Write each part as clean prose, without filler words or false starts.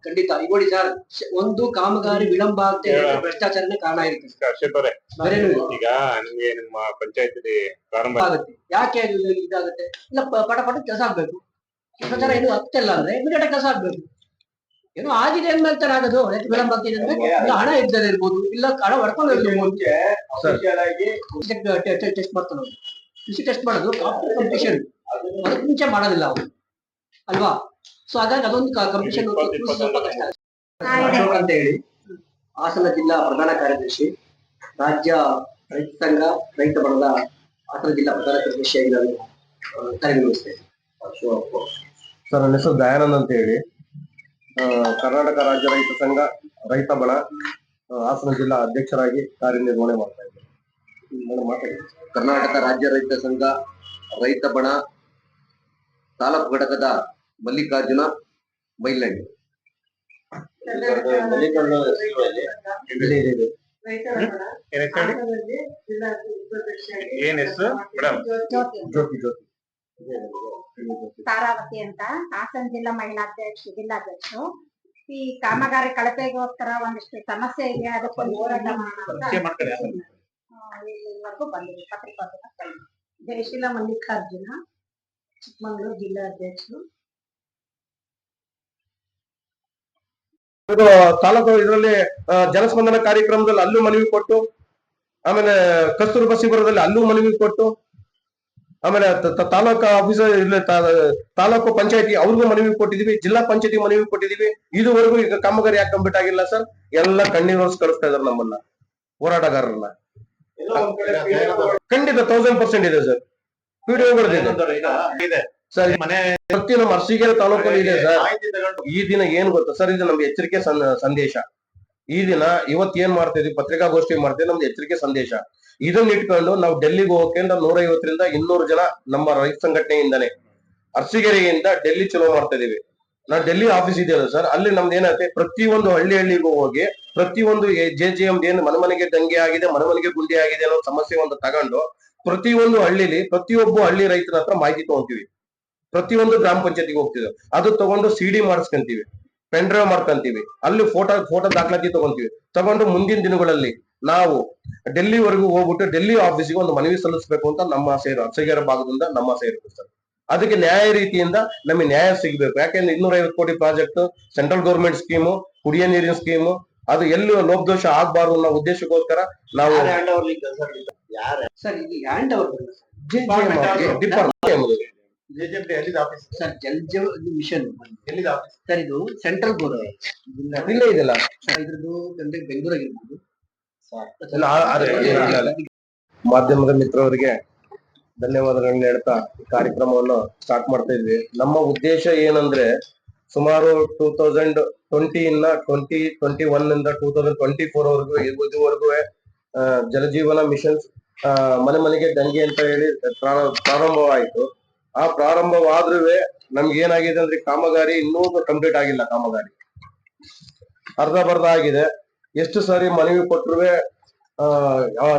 ಖಂಡಿತ ಈಗ ನೋಡಿ ಸರ್, ಒಂದು ಕಾಮಗಾರಿ ವಿಳಂಬ ಅಂತ ಹೇಳಿದ್ರೆ ಭ್ರಷ್ಟಾಚಾರನೇ ಕಾರಣ ಇರುತ್ತೆ. ಈಗ ನಿಮ್ಗೆ ನಿಮ್ಮ ಪಂಚಾಯತಿ ಪ್ರಾರಂಭ ಆಗುತ್ತೆ. ಯಾಕೆ ಇದಾಗುತ್ತೆ? ಇಲ್ಲ ಪಟ ಪಟ ಕೆಲಸ ಆಗ್ಬೇಕು. ಭ್ರಷ್ಟಾಚಾರ ಏನು ಆಗ್ತಿಲ್ಲ ಅಂದ್ರೆ ಇಮಿಡಿಯೇಟ್ ಕೆಲಸ ಆಗ್ಬೇಕು. ಏನೋ ಆಗಿದೆ ಅಂದ್ಮೇಲೆ ಆಗೋದು. ವಿಳಂಬ ಆಗ್ತಿದೆ ಅಂದ್ರೆ ಇಲ್ಲ ಹಣ ಇದ್ದದೇ ಇರ್ಬೋದು, ಇಲ್ಲ ಹಣ ಹೊಡ್ಕೊಂಡು ಟೆಸ್ಟ್ ಮಾಡ್ತಾನೆ. ಕೃಷಿ ಟೆಸ್ಟ್ ಮಾಡೋದು ಕಾಂಪಿಟೇಷನ್ ಅದಕ್ಕೆ ಮುಂಚೆ ಮಾಡೋದಿಲ್ಲ ಅವರು ಅಲ್ವಾ? ಸೊ ಹಾಗಾಗಿ ಅದೊಂದು ಕಾಂಪಿಟೇಷನ್ ಸ್ವಲ್ಪ ಕಷ್ಟ. ಅಶೋಕ್ ಅಂತ ಹೇಳಿ, ಹಾಸನ ಜಿಲ್ಲಾ ಪ್ರಧಾನ ಕಾರ್ಯದರ್ಶಿ, ರಾಜ್ಯ ರೈತ ಸಂಘ ರೈತ ಬಣದ ಹಾಸನ ಜಿಲ್ಲಾ ಪ್ರಧಾನ ಕಾರ್ಯದರ್ಶಿಯಾಗಿ ನಾನು ಕಾರ್ಯನಿರ್ವಹಿಸ್ತೇನೆ. ಸರ್, ನನ್ನ ಹೆಸರು ದಯಾನಂದ್ ಅಂತ ಹೇಳಿ, ಕರ್ನಾಟಕ ರಾಜ್ಯ ರೈತ ಸಂಘ ರೈತ ಬಣ ಹಾಸನ ಜಿಲ್ಲಾ ಅಧ್ಯಕ್ಷರಾಗಿ ಕಾರ್ಯನಿರ್ವಹಣೆ ಮಾಡ್ತಾ ಇದ್ದೇನೆ. ಕರ್ನಾಟಕ ರಾಜ್ಯ ರೈತ ಸಂಘ ರೈತ ಬಣ ತಾಲೂಕು ಘಟಕದ ಮಲ್ಲಿಕಾರ್ಜುನ ಬೈಲಹಳ್ಳಿ. ತಾರಾವತಿ ಅಂತ ಹಾಸನ ಜಿಲ್ಲಾ ಮಹಿಳಾ ಜಿಲ್ಲಾಧ್ಯಕ್ಷರು. ಈ ಕಾಮಗಾರಿ ಕಳಪೆಗೋಸ್ಕರ ಒಂದಿಷ್ಟು ಸಮಸ್ಯೆ ಇದೆ, ಅದಕ್ಕೊಂದು ಹೋರಾಟ ಇಲ್ಲಿವರೆಗೂ ಬಂದಿದೆ. ಪತ್ರಿಕೋದ್ಯಮ ಜಯಶೀಲ ಮಲ್ಲಿಕಾರ್ಜುನ, ಚಿಕ್ಕಮಗಳೂರು ಜಿಲ್ಲಾಧ್ಯಕ್ಷರು. ತಾಲೂಕು ಇದರಲ್ಲಿ ಜನಸ್ಪಂದನ ಕಾರ್ಯಕ್ರಮದಲ್ಲಿ ಅಲ್ಲೂ ಮನವಿ ಕೊಟ್ಟು, ಆಮೇಲೆ ಕಸ್ತೂರ್ಬಾ ಶಿಬಿರದಲ್ಲಿ ಅಲ್ಲೂ ಮನವಿ ಕೊಟ್ಟು, ಆಮೇಲೆ ತಾಲೂಕು ಆಫೀಸರ್ ತಾಲೂಕು ಪಂಚಾಯತಿ ಅವ್ರಿಗೂ ಮನವಿ ಕೊಟ್ಟಿದೀವಿ, ಜಿಲ್ಲಾ ಪಂಚಾಯತಿ ಮನವಿ ಕೊಟ್ಟಿದೀವಿ. ಇದುವರೆಗೂ ಈಗ ಕಾಮಗಾರಿ ಯಾಕೆ ಕಂಪ್ಲೀಟ್ ಆಗಿಲ್ಲ ಸರ್? ಎಲ್ಲ ಕಣ್ಣೀರು ಕಳಿಸ್ತಾ ಇದಾರೆ ನಮ್ಮನ್ನ, ಹೋರಾಟಗಾರರನ್ನ. ಖಂಡಿತ 1000% ಇದೆ ಸರ್. ವಿಡಿಯೋಗಳಿದೆ ಸರ್. ಪ್ರತಿ ನಮ್ಮ ಅರಸೀಕೆರೆ ತಾಲೂಕಲ್ಲಿ ಇದೆ ಸರ್. ಈ ದಿನ ಏನ್ ಗೊತ್ತಾ ಸರ್, ಇದು ನಮ್ಗೆ ಎಚ್ಚರಿಕೆ ಸಂದೇಶ. ಈ ದಿನ ಇವತ್ತು ಏನ್ ಮಾಡ್ತಾ ಇದೀವಿ, ಪತ್ರಿಕಾಗೋಷ್ಠಿ ಮಾಡ್ತೀವಿ, ನಮ್ದು ಎಚ್ಚರಿಕೆ ಸಂದೇಶ. ಇದನ್ನ ಇಟ್ಕೊಂಡು ನಾವು ಡೆಲ್ಲಿಗೆ ಹೋಗಕ್ಕೆ 150ರಿಂದ 200 ಜನ ನಮ್ಮ ರೈತ ಸಂಘಟನೆಯಿಂದಾನೆ ಅರಸೀಕೆರೆಯಿಂದ ಡೆಲ್ಲಿ ಚಲೋ ಮಾಡ್ತಾ ಇದೀವಿ. ನಾವು ಡೆಲ್ಲಿ ಆಫೀಸ್ ಇದೆಯಲ್ಲ ಸರ್, ಅಲ್ಲಿ ನಮ್ದು ಏನಾಗುತ್ತೆ, ಪ್ರತಿಯೊಂದು ಹಳ್ಳಿಗೂ ಹೋಗಿ ಪ್ರತಿಯೊಂದು JJM ಏನು ಮನೆಗೆ ದಂಗೆ ಆಗಿದೆ, ಮನೆಗೆ ಗುಂಡಿ ಆಗಿದೆ ಅನ್ನೋ ಸಮಸ್ಯೆ ಒಂದು ತಗೊಂಡು ಪ್ರತಿಯೊಂದು ಹಳ್ಳಿಲಿ ಪ್ರತಿಯೊಬ್ಬ ಹಳ್ಳಿ ರೈತರ ಹತ್ರ ಮಾಹಿತಿ ತಗೊಂತೀವಿ. ಪ್ರತಿಯೊಂದು ಗ್ರಾಮ ಪಂಚಾಯತಿಗೆ ಹೋಗ್ತೀವಿ, ಅದು ತಗೊಂಡು CD ಮಾಡಿಸ್ಕೊಂತೀವಿ, ಪೆನ್ ಡ್ರೈವ್ ಮಾಡ್ಕೊಂತೀವಿ, ಅಲ್ಲಿ ಫೋಟೋ ದಾಖಲಾತಿ ತಗೊಂಡು ಮುಂದಿನ ದಿನಗಳಲ್ಲಿ ನಾವು ಡೆಲ್ಲಿವರೆಗೂ ಹೋಗ್ಬಿಟ್ಟು ಡೆಲ್ಲಿ ಆಫೀಸಿಗೆ ಒಂದು ಮನವಿ ಸಲ್ಲಿಸಬೇಕು ಅಂತ ನಮ್ಮ ಆಸೆ ಇರೋ ಅರಸೀಕೆರೆ ಭಾಗದಿಂದ ನಮ್ಮ ಆಸೆ ಇರುತ್ತೆ ಸರ್. ಅದಕ್ಕೆ ನ್ಯಾಯ ರೀತಿಯಿಂದ ನಮಗೆ ನ್ಯಾಯ ಸಿಗಬೇಕು. ಯಾಕೆಂದ್ರೆ 250 ಕೋಟಿ ಪ್ರಾಜೆಕ್ಟ್, ಸೆಂಟ್ರಲ್ ಗೌರ್ಮೆಂಟ್ ಸ್ಕೀಮು, ಕುಡಿಯೋ ನೀರಿನ ಸ್ಕೀಮು, ಅದು ಎಲ್ಲೂ ಲೋಪದೋಷ ಆಗ್ಬಾರ್ದು ಅನ್ನೋ ಉದ್ದೇಶಕ್ಕೋಸ್ಕರ ನಾವು ಸರ್ ಜಲ್ ಮಿಷನ್ ಸರ್, ಇದು ಸೆಂಟ್ರಲ್ ಗೌರ್ಮೆಂಟ್ ಇಲ್ಲೇ ಇದೆಲ್ಲ ಇದ್ರದ್ದು ಬೆಂಗಳೂರಾಗಿರ್ಬೋದು. ಮಾಧ್ಯಮದ ಮಿತ್ರರಿಗೆ ಧನ್ಯವಾದಗಳನ್ನ ಹೇಳ್ತಾ ಕಾರ್ಯಕ್ರಮವನ್ನು ಸ್ಟಾರ್ಟ್ ಮಾಡ್ತಾ ಇದ್ವಿ. ನಮ್ಮ ಉದ್ದೇಶ ಏನಂದ್ರೆ, ಸುಮಾರು 2020 ಇಂದ 2021 ಇಂದ 2024 ವರೆಗೂ ಇದುವರೆಗೂ ಜಲಜೀವನ ಮಿಷನ್ ಮನೆಗೆ ದಂಗೆ ಅಂತ ಹೇಳಿ ಪ್ರಾರಂಭವಾಯಿತು. ಆ ಪ್ರಾರಂಭವಾದ್ರೂ ನಮ್ಗೆ ಏನಾಗಿದೆ ಅಂದ್ರೆ, ಕಾಮಗಾರಿ ಇನ್ನೂ ಕಂಪ್ಲೀಟ್ ಆಗಿಲ್ಲ. ಕಾಮಗಾರಿ ಅರ್ಧ ಬರ್ಧ ಆಗಿದೆ. ಎಷ್ಟು ಸಾರಿ ಮನವಿ ಕೊಟ್ಟರು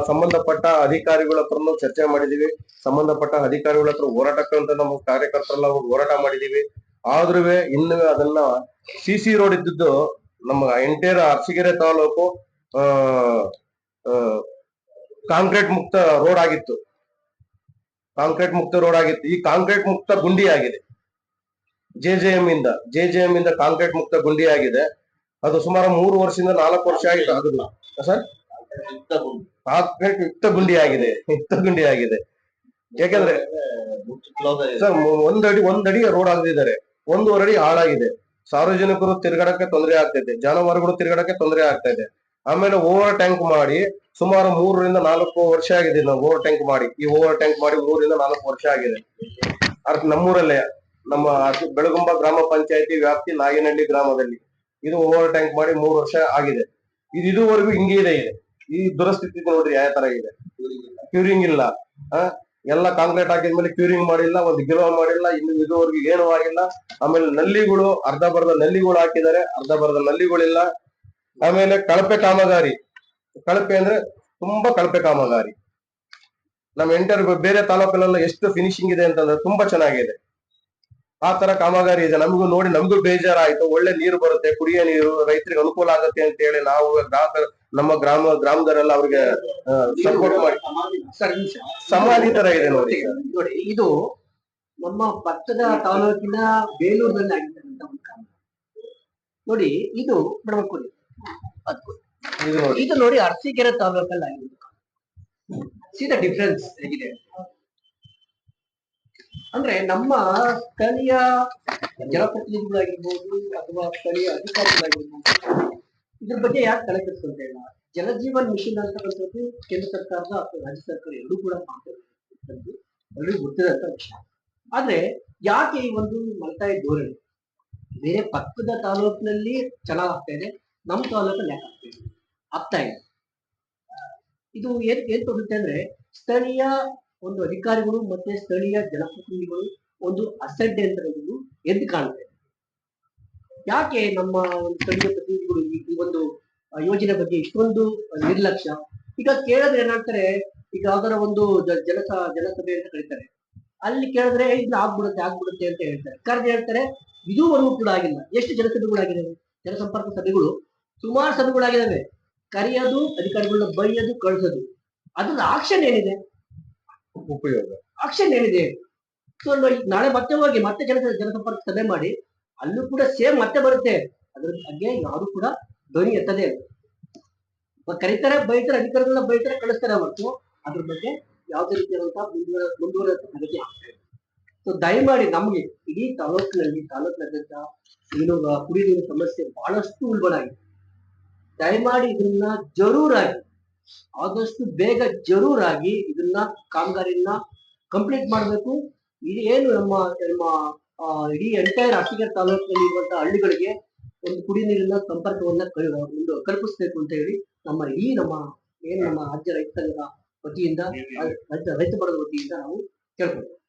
ಸಂಬಂಧಪಟ್ಟ ಅಧಿಕಾರಿಗಳ ಹತ್ರನು ಚರ್ಚೆ ಮಾಡಿದೀವಿ, ಸಂಬಂಧಪಟ್ಟ ಅಧಿಕಾರಿಗಳ ಹತ್ರ ಹೋರಾಟಕ್ಕಂತ ನಮ್ಮ ಕಾರ್ಯಕರ್ತರೆಲ್ಲ ಹೋರಾಟ ಮಾಡಿದೀವಿ. ಆದ್ರೂ ಇನ್ನು ಅದನ್ನ CC ರೋಡ್ ಇದ್ದದ್ದು ನಮ್ಮ ಎಂಟೈರ್ ಅರಸೀಕೆರೆ ತಾಲೂಕು ಕಾಂಕ್ರೀಟ್ ಮುಕ್ತ ರೋಡ್ ಆಗಿತ್ತು. ಈ ಕಾಂಕ್ರೀಟ್ ಮುಕ್ತ ಗುಂಡಿ ಆಗಿದೆ. JJM ಇಂದ ಕಾಂಕ್ರೀಟ್ ಮುಕ್ತ ಗುಂಡಿ ಆಗಿದೆ. ಅದು ಸುಮಾರು 3 ವರ್ಷದಿಂದ 4 ವರ್ಷ ಆಯ್ತು. ಆಗುದಿಲ್ಲ ಸರ್, ಕಾಂಕ್ರೀಟ್ ಯುಕ್ತ ಗುಂಡಿ ಆಗಿದೆ. ಯಾಕಂದ್ರೆ ಸರ್, ಒಂದಡಿ ರೋಡ್ ಆಗದಿದ್ದಾರೆ, 1.5 ಅಡಿ ಹಾಳಾಗಿದೆ. ಸಾರ್ವಜನಿಕರು ತಿರ್ಗಾಡಕ್ಕೆ ತೊಂದರೆ ಆಗ್ತೈತೆ, ಜಾನುವಾರುಗಳು ತಿರ್ಗಾಡಕ್ಕೆ ತೊಂದರೆ ಆಗ್ತಾ ಇದೆ. ಆಮೇಲೆ ಓವರ್ ಟ್ಯಾಂಕ್ ಮಾಡಿ ಸುಮಾರು 3 ರಿಂದ 4 ವರ್ಷ ಆಗಿದೆ. ನಾವು ಓವರ್ ಟ್ಯಾಂಕ್ ಮಾಡಿ 3 ರಿಂದ 4 ವರ್ಷ ಆಗಿದೆ. ನಮ್ಮೂರಲ್ಲೇ ನಮ್ಮ ಬೆಳಗುಂಬ ಗ್ರಾಮ ಪಂಚಾಯತಿ ವ್ಯಾಪ್ತಿ ನಾಗೇನಹಳ್ಳಿ ಗ್ರಾಮದಲ್ಲಿ ಇದು ಓವರ್ ಟ್ಯಾಂಕ್ ಮಾಡಿ 3 ವರ್ಷ ಆಗಿದೆ. ಇದುವರೆಗೂ ಹಿಂಗೆ ಇದೆ. ಈ ದುರಸ್ಥಿತಿ ನೋಡ್ರಿ ಯಾವ ತರ ಇದೆ. ಕ್ಯೂರಿಂಗ್ ಇಲ್ಲ, ಎಲ್ಲ ಕಾಂಕ್ರೀಟ್ ಹಾಕಿದ್ಮೇಲೆ ಕ್ಯೂರಿಂಗ್ ಮಾಡಿಲ್ಲ, ಒಂದು ಗಿಲೋ ಮಾಡಿಲ್ಲ, ಇನ್ನು ಇದುವರೆಗೂ ಏನು ಆಗಿಲ್ಲ. ಆಮೇಲೆ ನಲ್ಲಿಗಳು ಅರ್ಧ ಬರ್ಧ ನಲ್ಲಿಗಳು ಹಾಕಿದ್ದಾರೆ, ಅರ್ಧ ಬರ್ಧ ನಲ್ಲಿಗಳಿಲ್ಲ. ಆಮೇಲೆ ಕಳಪೆ ಅಂದ್ರೆ ತುಂಬಾ ಕಳಪೆ ಕಾಮಗಾರಿ. ನಮ್ಮ ಬೇರೆ ತಾಲೂಕಲ್ಲೆಲ್ಲ ಎಷ್ಟು ಫಿನಿಶಿಂಗ್ ಇದೆ ಅಂತಂದ್ರೆ ತುಂಬಾ ಚೆನ್ನಾಗಿದೆ. ಆ ತರ ಕಾಮಗಾರಿ ಇದೆ. ನಮಗೂ ನೋಡಿ ನಮಗೂ ಬೇಜಾರಾಯ್ತು. ಒಳ್ಳೆ ನೀರು ಬರುತ್ತೆ, ಕುಡಿಯೋ ನೀರು ರೈತರಿಗೆ ಅನುಕೂಲ ಆಗುತ್ತೆ ಅಂತ ಹೇಳಿ ನಾವು ನಮ್ಮ ಗ್ರಾಮದವರೆಲ್ಲ ಅವ್ರಿಗೆ ಸಪೋರ್ಟ್ ಮಾಡಿ ಸರ್ ಸಮಾಧಿ ತರ ಇದೆ ನೋಡಿ. ನೋಡಿ, ಇದು ನಮ್ಮ ಭತ್ತದ ತಾಲೂಕಿನ ಬೇಲೂರಿನಲ್ಲಿ ಆಗಿರ್ತಕ್ಕಂಥ ಒಂದು ಕಾಮ. ನೋಡಿ, ಇದು ಬಡವಕುಡಿ ಇದು ನೋಡಿ ಅರಸೀಕೆರೆ ತಾಲೂಕಲ್ಲಿ ಆಗಿದೆ. ಸೀದಾ ಡಿಫ್ರೆನ್ಸ್ ಹೇಗಿದೆ ಅಂದ್ರೆ, ನಮ್ಮ ಸ್ಥಳೀಯ ಜನಪ್ರತಿನಿಧಿಗಳಾಗಿರ್ಬೋದು ಅಥವಾ ಸ್ಥಳೀಯ ಅಧಿಕಾರಿಗಳಾಗಿರ್ಬೋದು ಇದ್ರ ಬಗ್ಗೆ ಯಾಕೆ ತಲೆ ಕೆಡಿಸ್ಕೊಂತ ಇಲ್ಲ. ಜಲಜೀವನ್ ಮಿಷನ್ ಅಂತಕ್ಕಂಥದ್ದು ಕೇಂದ್ರ ಸರ್ಕಾರದ ಅಥವಾ ರಾಜ್ಯ ಸರ್ಕಾರ ಎರಡೂ ಕೂಡ ಮಾಡ್ತಿರೋದು ಎಲ್ಲರಿಗೂ ಗೊತ್ತಿರೋಂಥ ವಿಷಯ. ಆದ್ರೆ ಯಾಕೆ ಈ ಒಂದು ಮಲ್ತಾಯಿ ಧೋರಣೆ ಬೇರೆ ಪಕ್ಕದ ತಾಲೂಕಿನಲ್ಲಿ ಚೆನ್ನಾಗ್ತಾ ಇದೆ, ನಮ್ಮ ತಾಲೂಕಲ್ಲಿ ಯಾಕೆ ಆಗ್ತಾ ಇದೆ? ಇದು ಏನ್ ತೋರುತ್ತೆ ಅಂದ್ರೆ, ಸ್ಥಳೀಯ ಒಂದು ಅಧಿಕಾರಿಗಳು ಮತ್ತೆ ಸ್ಥಳೀಯ ಜನಪ್ರತಿನಿಧಿಗಳು ಒಂದು ಅಸಡ್ಡೆ ಅಂತ ಎದ್ದು ಕಾಣುತ್ತೆ. ಯಾಕೆ ನಮ್ಮ ಸ್ಥಳೀಯ ಪ್ರತಿನಿಧಿಗಳು ಈ ಒಂದು ಯೋಜನೆ ಬಗ್ಗೆ ಇಷ್ಟೊಂದು ನಿರ್ಲಕ್ಷ್ಯ? ಈಗ ಕೇಳಿದ್ರೆ ಏನಾಗ್ತಾರೆ, ಈಗ ಯಾವ್ದಾರ ಒಂದು ಜನಸಭೆ ಅಂತ ಕರೀತಾರೆ, ಅಲ್ಲಿ ಕೇಳಿದ್ರೆ ಇದು ಆಗ್ಬಿಡುತ್ತೆ ಅಂತ ಹೇಳ್ತಾರೆ. ಕರೆದು ಹೇಳ್ತಾರೆ ಇದುವರೆಗೂ ಕೂಡ ಆಗಿಲ್ಲ. ಎಷ್ಟು ಜನಸಭೆಗಳಾಗಿದ್ದಾವೆ, ಜನಸಂಪರ್ಕ ಸಭೆಗಳು ಸುಮಾರು ಸಭೆಗಳಾಗಿದ್ದಾವೆ. ಕರೆಯೋದು, ಅಧಿಕಾರಿಗಳನ್ನ ಬೈಯೋದು, ಕಳಿಸೋದು, ಅದ್ರ ಆಕ್ಷನ್ ಏನಿದೆ? ಉಪಯೋಗ ಆಕ್ಷನ್ ಏನಿದೆ? ಸೊ ನಾಳೆ ಮತ್ತೆ ಹೋಗಿ ಮತ್ತೆ ಜನಸಂಪರ್ಕ ಸಭೆ ಮಾಡಿ, ಅಲ್ಲೂ ಕೂಡ ಸೇಮ್ ಮತ್ತೆ ಬರುತ್ತೆ. ಅದ್ರ ಬಗ್ಗೆ ಯಾರು ಕೂಡ ಧ್ವನಿ ಎತ್ತದೇ ಇಲ್ಲ. ಕರೀತಾರೆ, ಬೈತಾರೆ, ಅಧಿಕಾರಿಗಳನ್ನ ಬೈತಾರೆ, ಕಳಿಸ್ತಾರೆ ಹೊರತು ಅದ್ರ ಬಗ್ಗೆ ಯಾವುದೇ ರೀತಿಯಾದಂತಹ ಮುಂದುವರೆದ ಅಗತ್ಯ ಆಗ್ತಾ ಇದೆ. ಸೊ ದಯಮಾಡಿ ನಮ್ಗೆ ಇಡೀ ತಾಲೂಕಿನಾದ್ಯಂತ ಏನು ಕುಡಿಯುವ ನೀರಿನ ಸಮಸ್ಯೆ ಬಹಳಷ್ಟು ಉಲ್ಬಣಾಗಿದೆ. ದಯಮಾಡಿ ಇದನ್ನ ಜರೂರಾಗಿ ಆದಷ್ಟು ಬೇಗ ಜರೂರಾಗಿ ಇದನ್ನ ಕಾಮಗಾರಿನ ಕಂಪ್ಲೀಟ್ ಮಾಡಬೇಕು. ಇದು ಏನು ನಮ್ಮ ಇಡೀ ಎಂಟೈರ್ ಅರಸೀಕೆರೆ ತಾಲೂಕಿನಲ್ಲಿ ಇರುವಂತಹ ಹಳ್ಳಿಗಳಿಗೆ ಒಂದು ಕುಡಿಯುವ ನೀರಿನ ಸಂಪರ್ಕವನ್ನ ಕಲ್ಪಿಸಬೇಕು ಅಂತ ಹೇಳಿ ನಮ್ಮ ರಾಜ್ಯ ರೈತ ಸಂಘದ ವತಿಯಿಂದ, ರೈತ ಬಣದ ವತಿಯಿಂದ ನಾವು ಕೇಳ್ಕೊಳ್ತೀವಿ.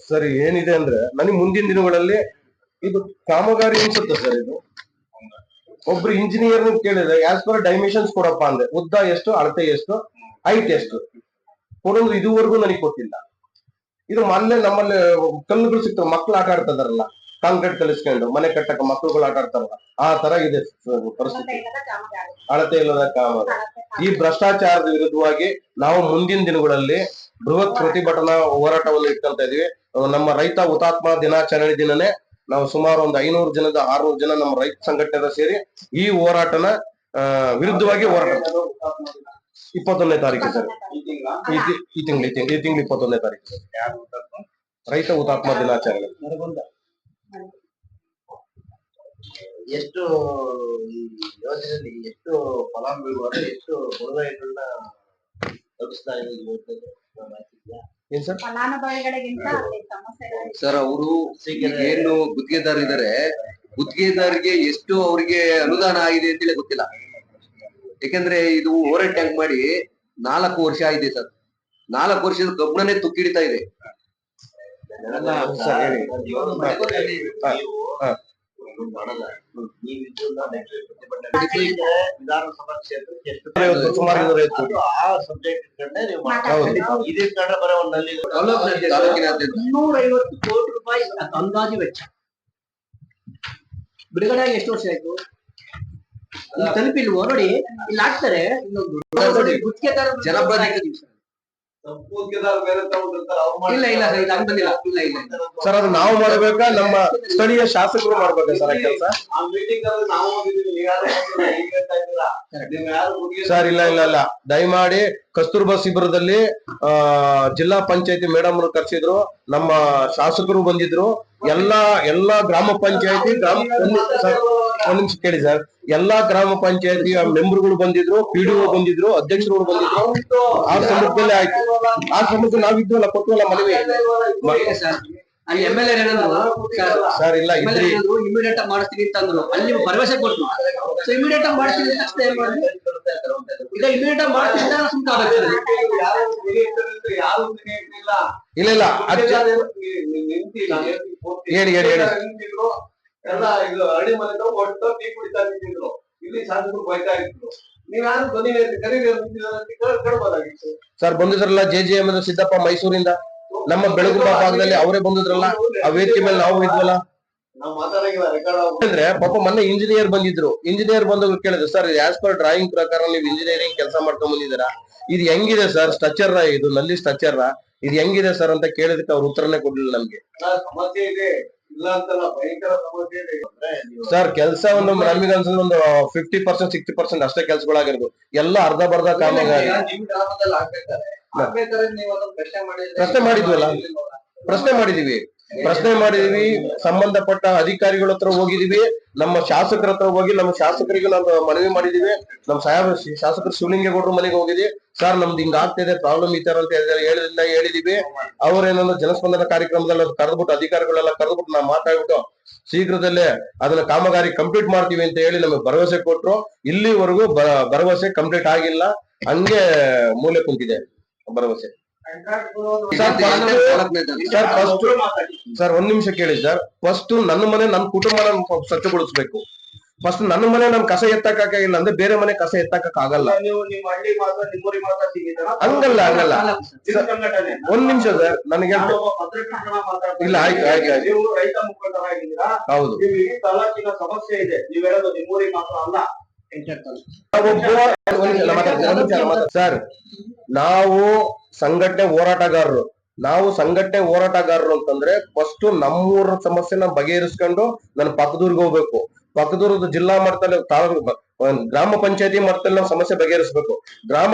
ಸರಿ, ಏನಿದೆ ಅಂದ್ರೆ ನನಗೆ ಮುಂದಿನ ದಿನಗಳಲ್ಲಿ ಇದು ಕಾಮಗಾರಿ ಅನ್ಸುತ್ತೆ ಸರ್. ಇದು ಒಬ್ರು ಇಂಜಿನಿಯರ್ ಕೇಳಿದ್ರೆ ಆಸ್ ಪರ್ ಡೈಮೆನ್ಷನ್ಸ್ ಕೊಡಪ್ಪ ಅಂದ್ರೆ, ಉದ್ದ ಎಷ್ಟು, ಅಳತೆ ಎಷ್ಟು, ಹೈಟ್ ಎಷ್ಟು ಕೊಡೋದು ಇದುವರೆಗೂ ನನಗೆ ಗೊತ್ತಿಲ್ಲ. ಇದು ನಮ್ಮಲ್ಲಿ ಕಲ್ಲುಗಳು ಸಿಗ್ತವೆ, ಮಕ್ಳು ಆಟ ಆಡ್ತಿದಾರಲ್ಲ, ಕಾಂಕ್ರೀಟ್ ಕಲಿಸ್ಕೊಂಡು ಮನೆ ಕಟ್ಟಕ ಮಕ್ಳುಗಳು ಆಟ ಆಡ್ತಾರಲ್ಲ, ಆ ತರ ಇದೆ ಪರಿಸ್ಥಿತಿ. ಅಳತೆ ಇಲ್ಲದ ಕಾಮಗಾರಿ. ಈ ಭ್ರಷ್ಟಾಚಾರದ ವಿರುದ್ಧವಾಗಿ ನಾವು ಮುಂದಿನ ದಿನಗಳಲ್ಲಿ ಬೃಹತ್ ಪ್ರತಿಭಟನಾ ಹೋರಾಟವನ್ನು ಇಟ್ಕೊಳ್ತಾ ಇದೀವಿ. ನಮ್ಮ ರೈತ ಹುತಾತ್ಮ ದಿನಾಚರಣೆ ದಿನನೇ ನಾವು ಸುಮಾರು ಒಂದು 500 ಜನದ 600 ಜನ ನಮ್ಮ ರೈತ ಸಂಘಟನೆ ಸೇರಿ ಈ ಹೋರಾಟನ ವಿರುದ್ಧವಾಗಿ ಹೋರಾಟ 21ನೇ ತಾರೀಕು ಸರ್. ಈ ತಿಂಗಳು 21ನೇ ತಾರೀಕು ರೈತ ಹುತಾತ್ಮ ದಿನಾಚರಣೆ. ಎಷ್ಟು ಈ ಯೋಜನೆಯಲ್ಲಿ ಎಷ್ಟು ಫಲಾನುಭವಿಗಳು, ಎಷ್ಟು ಬಡವರನ್ನ ತಲುಪಿಸ್ತಾ ಇದೆ ಏನ್ ಸರ್? ಫಲಾನುಭವಿಗಳಿಗಿಂತ ಸರ್, ಅವರು ಏನು ಗುತ್ತಿಗೆದಾರ ಇದಾರೆ, ಗುತ್ತಿಗೆದಾರಿಗೆ ಎಷ್ಟು ಅವರಿಗೆ ಅನುದಾನ ಆಗಿದೆ ಅಂತೇಳಿ ಗೊತ್ತಿಲ್ಲ. ಯಾಕಂದ್ರೆ ಇದು ಓವರ್ ಟ್ಯಾಂಕ್ ಮಾಡಿ 4 ವರ್ಷ ಆಗಿದೆ ಸರ್. 4 ವರ್ಷದ ಕಬ್ಬಣನೇ ತುಕ್ಕಿಡಿತಾ ಇದೆ. ವಿಧಾನಸಭಾ ಕ್ಷೇತ್ರಕ್ಕೆ ಎಷ್ಟು ಸುಮಾರು ಆ ಸಬ್ಜೆಕ್ಟ್ ಇದೇ ಕಂಡ್ರೆ ಬರೋ ಒಂದಲ್ಲಿ ತಾಲೂಕಿನಾದ್ಯಂತ 250 ಕೋಟಿ ರೂಪಾಯಿ ಅಂದಾಜು ವೆಚ್ಚ. ಬಿಡುಗಡೆ ಎಷ್ಟು ವರ್ಷ ಆಯ್ತು? ತಲುಪಿಲ್ವೋ ನೋಡಿ, ಇಲ್ಲಿ ಹಾಕ್ತಾರೆ. ಗುತ್ತಿಗೆದಾರ ಜನಪ್ರತಿನಿಧಿ ಇಲ್ಲ ಸರ್, ಇದು ಹಂಗ್ ಬಂದಿಲ್ಲ. ಇಲ್ಲ ಸರ್, ಅದು ನಾವು ಮಾಡ್ಬೇಕಾ, ನಮ್ಮ ಸ್ಥಳೀಯ ಶಾಸಕರು ಮಾಡ್ಬೇಕಾ ಸರ್ ಕೆಲಸ? ಸರ್ ಇಲ್ಲ, ದಯಮಾಡಿ ಕಸ್ತೂರ್ಬಾ ಶಿಬಿರದಲ್ಲಿ ಜಿಲ್ಲಾ ಪಂಚಾಯತಿ ಮೇಡಮ್ ಕರ್ಸಿದ್ರು, ನಮ್ಮ ಶಾಸಕರು ಬಂದಿದ್ರು, ಎಲ್ಲಾ ಗ್ರಾಮ ಪಂಚಾಯತಿ ಒಂದ್ ನಿಮಿಷ ಕೇಳಿ ಸರ್. ಎಲ್ಲಾ ಗ್ರಾಮ ಪಂಚಾಯತಿ ಮೆಂಬರ್ಗಳು ಬಂದಿದ್ರು, PDO ಬಂದಿದ್ರು, ಅಧ್ಯಕ್ಷರುಗಳು ಬಂದಿದ್ರು. ಆ ಸಂದರ್ಭದಲ್ಲಿ ಆಯ್ತು. ಆ ಸಂದರ್ಭದಲ್ಲಿ ನಾವಿದ್ವಲ್ಲ, ಕೊಟ್ಟವಲ್ಲ ಮನವಿ. ಅಲ್ಲಿ MLA ಸರ್ ಇಲ್ಲ, ಇಮಿಡಿಯೇಟ್ ಆಗಿ ಮಾಡಿಸ್ತೀನಿ ಅಂತಂದ್ರು. ಅಲ್ಲಿ ಭರವಸೆ ಕೊಟ್ಟು ಇಮಿಡಿಯೇಟ್ ಆಗಿ ಮಾಡಿಸ್ತೀನಿ ಅಷ್ಟೇ. ಈಗ ಇಮಿಡಿಯೇಟ್ ಆಗಿ ಮಾಡ್ತೀನಿ ಇಲ್ಲ ಹೇಳಿ ಎಲ್ಲ ಇದು ಹಳ್ಳಿ ಮನೆ ಒಟ್ಟು ಟೀ ಕುಡಿತಾ ನಿಂತಿದ್ರು. ಇಲ್ಲಿ ಶಾಸಕರು ಬೈತಾ ಇದ್ರು. ನೀವ್ಯಾರು ಕೇಳ್ಬೋದಾಗಿತ್ತು. ಸರ್ ಬಂದಿದ್ರಲ್ಲ JJM ಸಿದ್ದಪ್ಪ ಮೈಸೂರಿಂದ. ನಮ್ಮ ಬೆಳಗುಂಬ ಭಾಗದಲ್ಲಿ ಅವರೇ ಬಂದಿದ್ರಲ್ಲ, ಆ ವೇದಿಕೆ ಮೇಲೆ ನಾವು ಇದ್ವಲ್ಲ. ನಾವು ಮಾತಾಡಂಗಿಲ್ಲ, ರೆಕಾರ್ಡ್ ಅಂದ್ರೆ ಪಾಪ ಮೊನ್ನೆ ಇಂಜಿನಿಯರ್ ಬಂದಿದ್ರು, ಇಂಜಿನಿಯರ್ ಬಂದಾಗ ಕೇಳಿದ್ರು, ಸರ್ ಆಸ್ ಪರ್ ಡ್ರಾಯಿಂಗ್ ಪ್ರಕಾರ ನೀವು ಇಂಜಿನಿಯರಿಂಗ್ ಕೆಲಸ ಮಾಡ್ಕೊಂಡ್ ಬಂದಿದ್ದೀರಾ, ಇದು ಹೆಂಗಿದೆ ಸರ್, ಸ್ಟ್ರಕ್ಚರ್ ಇದು ನಲ್ಲಿ ಸ್ಟ್ರಕ್ಚರ್ ಇದು ಹೆಂಗಿದೆ ಸರ್ ಅಂತ ಕೇಳಿದಕ್ಕೆ ಅವ್ರು ಉತ್ತರನೇ ಕೊಡ್ಲಿಲ್ಲ ನಮ್ಗೆ. ಸಮಸ್ಯೆ ಇದೆ, ಇಲ್ಲ ಅಂತಲ್ಲ, ಭಯಂಕರ ಸಮಸ್ಯೆ ಇದೆ. ಸರ್ ಕೆಲಸ ಒಂದು ನಮಗೆ ಅನ್ಸಲ್ಲ ಒಂದು 50% 60% ಅಷ್ಟೇ ಕೆಲಸಗಳಾಗಿರ್ಬೋದು, ಎಲ್ಲ ಅರ್ಧ ಬರ್ಧ ಕಾಮಗಾರಿ. ನಿಮ್ ಗ್ರಾಮದಲ್ಲಿ ಆಗ್ಬೇಕಾದ್ರೆ ನೀವು ಅದನ್ನ ಪ್ರಶ್ನೆ ಮಾಡಿದ್ವಲ್ಲ, ಪ್ರಶ್ನೆ ಮಾಡಿದೀವಿ, ಸಂಬಂಧಪಟ್ಟ ಅಧಿಕಾರಿಗಳ ಹತ್ರ ಹೋಗಿದೀವಿ, ನಮ್ಮ ಶಾಸಕರ ಹತ್ರ ಹೋಗಿ ನಮ್ಮ ಶಾಸಕರಿಗೆ ನಾವು ಮನವಿ ಮಾಡಿದೀವಿ, ನಮ್ಮ ಶಾಸಕರು ಶಿವಲಿಂಗೇಗೌಡರು ಮನೆಗೆ ಹೋಗಿದೀವಿ, ಸರ್ ನಮ್ದು ಹಿಂಗ ಆಗ್ತಿದೆ ಪ್ರಾಬ್ಲಮ್ ಈ ತರ ಅಂತ ಹೇಳಿದೀವಿ. ಅವ್ರೇನೋ ಜನಸ್ಪಂದನ ಕಾರ್ಯಕ್ರಮದಲ್ಲಿ ಕರೆದ್ಬಿಟ್ಟು ಅಧಿಕಾರಿಗಳೆಲ್ಲ ಕರೆದ್ಬಿಟ್ಟು ನಾವು ಮಾತಾಡ್ಬಿಟ್ಟು ಶೀಘ್ರದಲ್ಲೇ ಅದನ್ನ ಕಾಮಗಾರಿ ಕಂಪ್ಲೀಟ್ ಮಾಡ್ತೀವಿ ಅಂತ ಹೇಳಿ ನಮಗೆ ಭರವಸೆ ಕೊಟ್ರು. ಇಲ್ಲಿವರೆಗೂ ಭರವಸೆ ಕಂಪ್ಲೀಟ್ ಆಗಿಲ್ಲ, ಹಂಗೆ ಮೂಲೆ ಕುಂತಿದೆ ಭರವಸೆ. ಸರ್ ಒಂದ್ ನಿಮಿಷ ಕೇಳಿ ಸರ್, ಫಸ್ಟ್ ನನ್ನ ಮನೆ ನನ್ನ ಕುಟುಂಬ ಸ್ವಚ್ಛಗೊಳಿಸ್ಬೇಕು. ಫಸ್ಟ್ ನನ್ನ ಮನೆ ನನ್ ಕಸ ಎತ್ತಕ್ಕ ಇಲ್ಲ ಅಂದ್ರೆ ಬೇರೆ ಮನೆ ಕಸ ಎತ್ತಕ್ಕ ಆಗಲ್ಲ. ನೀವು ನಿಮ್ಮ ಹಳ್ಳಿ ಮಾತ್ರ ನಿಮ್ಮೂರಿ ಮಾತ್ರ ಸಿಗಿದಾರ ಹಂಗಲ್ಲ ಸಂಘಟನೆ. ಒಂದ್ ನಿಮಿಷ ಸರ್, ನನಗೆ ಇಲ್ಲ, ಆಯ್ತು. ನೀವು ರೈತ ಮುಖಂಡರಾಗಿದ್ದೀರಾ, ಹೌದು. ನೀವು ಈ ತಾಲೂಕಿನ ಸಮಸ್ಯೆ ಇದೆ, ನೀವು ಹೇಳೋದು ನಿಮ್ಮೂರಿಗೆ ಮಾತ್ರ ಅಲ್ಲ. ಸರ್ ನಾವು ಸಂಘಟನೆ ಹೋರಾಟಗಾರರು ಅಂತಂದ್ರೆ ಫಸ್ಟ್ ನಮ್ಮೂರ ಸಮಸ್ಯೆನ ಬಗೆಹರಿಸ್ಕೊಂಡು ನನ್ನ ಪಕ್ಕದೂರ್ಗೆ ಹೋಗ್ಬೇಕು. ಪಕ್ಕದೂರದ ಜಿಲ್ಲಾ ಮಟ್ಟದಲ್ಲಿ ಗ್ರಾಮ ಪಂಚಾಯತಿ ಮಟ್ಟದಲ್ಲಿ ನಾವು ಸಮಸ್ಯೆ ಬಗೆಹರಿಸ್ಬೇಕು. ಗ್ರಾಮ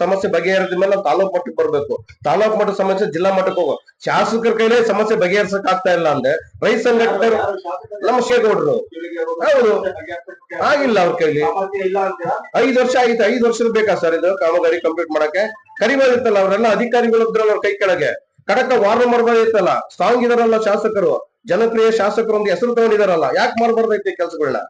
ಸಮಸ್ಯೆ ಬಗೆಹರಿದ ಮೇಲೆ ನಾವು ತಾಲೂಕ್ ಮಟ್ಟಕ್ಕೆ ಬರ್ಬೇಕು. ತಾಲೂಕ್ ಮಟ್ಟದ ಸಮಸ್ಯೆ ಜಿಲ್ಲಾ ಮಟ್ಟಕ್ಕೆ ಹೋಗೋ. ಶಾಸಕರ ಕೈಲೇ ಸಮಸ್ಯೆ ಬಗೆಹರಿಸಕ್ ಆಗ್ತಾ ಇಲ್ಲ ಅಂದ್ರೆ ರೈತ ಸಂಘಟನೆ ನಮ್ಮ ಶೇಗೌಡರು ಹೌದು ಆಗಿಲ್ಲ ಅವ್ರ ಕೈಲಿ. 5 ವರ್ಷ ಆಯ್ತು, 5 ವರ್ಷ ಬೇಕಾ ಸರ್ ಇದು ಕಾಮಗಾರಿ ಕಂಪ್ಲೀಟ್ ಮಾಡಕ್ಕೆ? ಕರಿಬೋದಿತ್ತಲ್ಲ, ಅವರೆಲ್ಲ ಅಧಿಕಾರಿಗಳು ಇದ್ರಲ್ಲ ಅವ್ರ ಕೈ ಕೆಳಗೆ. ಕಡಕ ವಾರ ಮಾಡ್ಬೋದಿತ್ತಲ್ಲ, ಸ್ಟ್ರಾಂಗ್ ಇದಾರಲ್ಲ ಶಾಸಕರು, ಜನಪ್ರಿಯ ಶಾಸಕರು ಒಂದು ಹೆಸರು ತಗೊಂಡಿದಾರಲ್ಲ, ಯಾಕೆ ಮಾಡ್ಬಾರ್ದೈತಿ ಕೆಲಸಗಳನ್ನ?